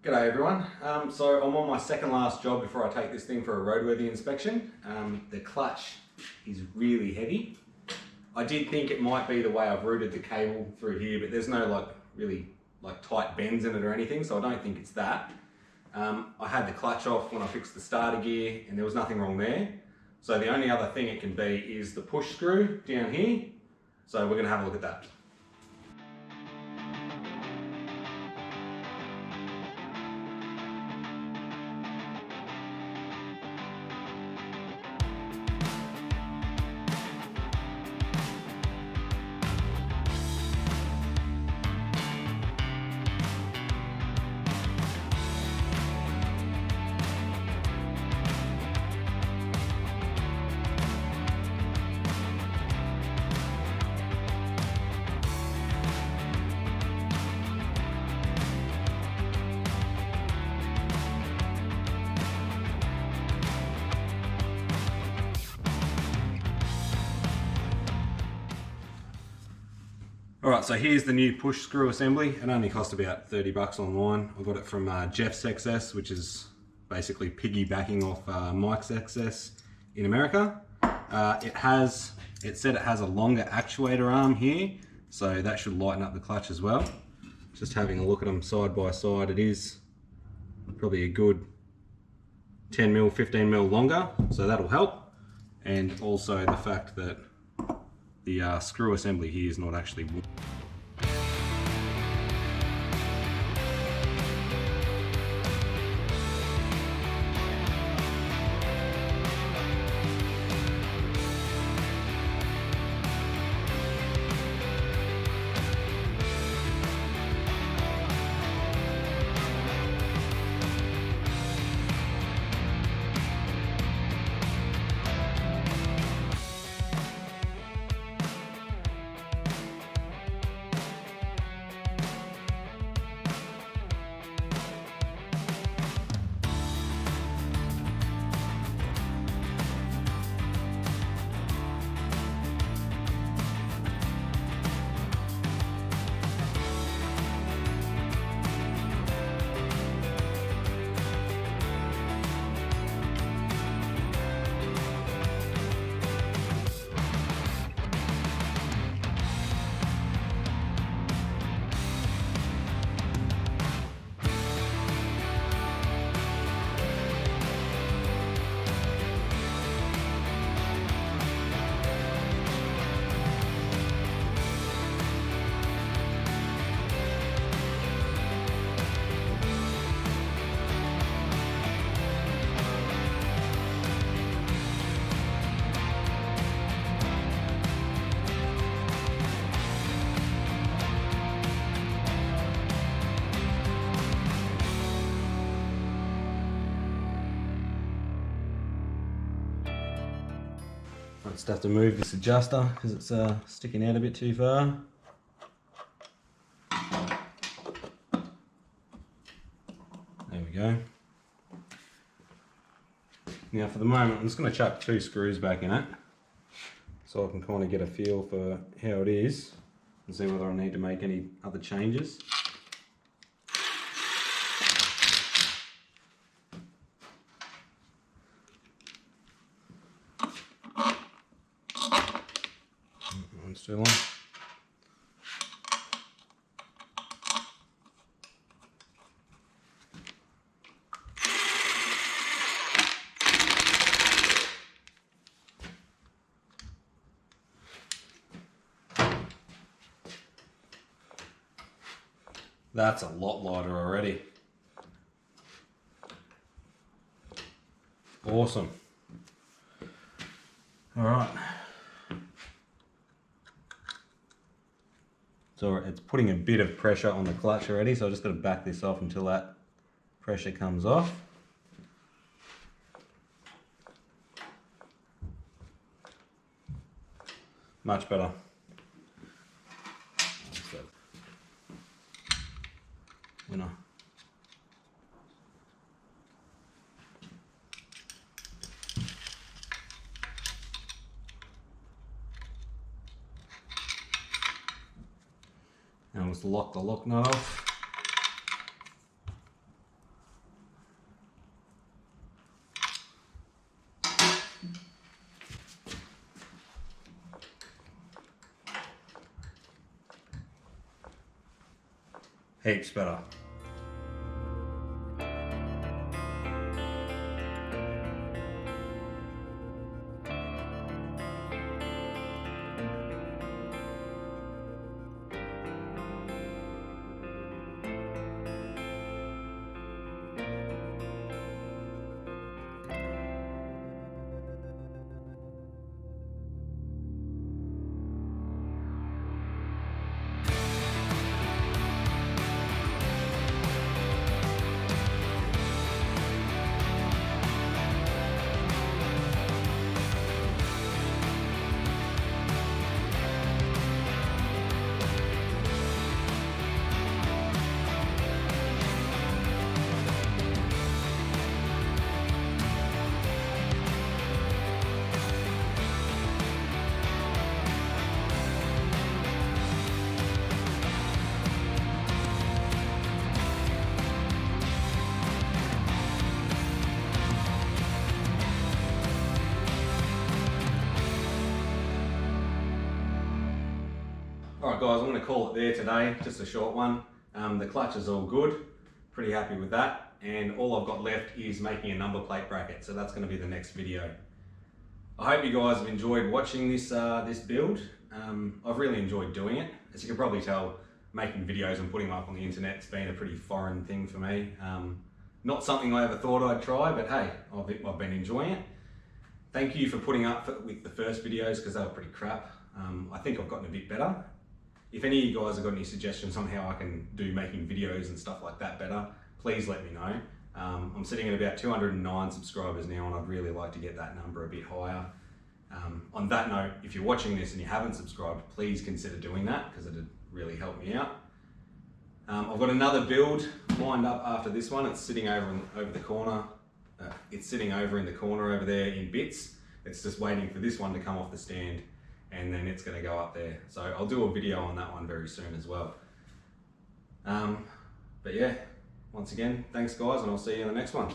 G'day everyone. So I'm on my second last job before I take this thing for a roadworthy inspection. The clutch is really heavy. I did think it might be the way I've routed the cable through here, but there's no really tight bends in it or anything, so I don't think it's that. I had the clutch off when I fixed the starter gear and there was nothing wrong there. So the only other thing it can be is the push screw down here. So we're going to have a look at that. Alright, so here's the new push screw assembly. It only cost about 30 bucks online. I got it from Geoffs XS, which is basically piggybacking off Mike's XS in America. It said it has a longer actuator arm here, so that should lighten up the clutch as well. Just having a look at them side by side, it is probably a good 10mm, 15mm longer, so that'll help. And also the fact that the screw assembly here is not actually wood. I just have to move this adjuster because it's sticking out a bit too far. There we go. Now for the moment I'm just going to chuck 2 screws back in it so I can kind of get a feel for how it is and see whether I need to make any other changes. Too long. That's a lot lighter already. Awesome. All right. So it's putting a bit of pressure on the clutch already, so I just got to back this off until that pressure comes off. Much better. Winner. Now let's lock the lock nut off. heaps better. Alright guys, I'm going to call it there today, just a short one. The clutch is all good, pretty happy with that, and all I've got left is making a number plate bracket, so that's going to be the next video. I hope you guys have enjoyed watching this build. I've really enjoyed doing it. As you can probably tell, making videos and putting them up on the internet has been a pretty foreign thing for me. Not something I ever thought I'd try, but hey, I've been enjoying it. Thank you for putting up with the first videos because they were pretty crap. I think I've gotten a bit better. If any of you guys have got any suggestions on how I can do making videos and stuff like that better, please let me know. I'm sitting at about 209 subscribers now, and I'd really like to get that number a bit higher. On that note, if you're watching this and you haven't subscribed, please consider doing that because it'd really help me out. I've got another build lined up after this one. It's sitting over the corner. It's sitting over in the corner over there in bits. It's just waiting for this one to come off the stand, and then it's going to go up there. So I'll do a video on that one very soon as well. But yeah, once again, thanks guys, and I'll see you in the next one.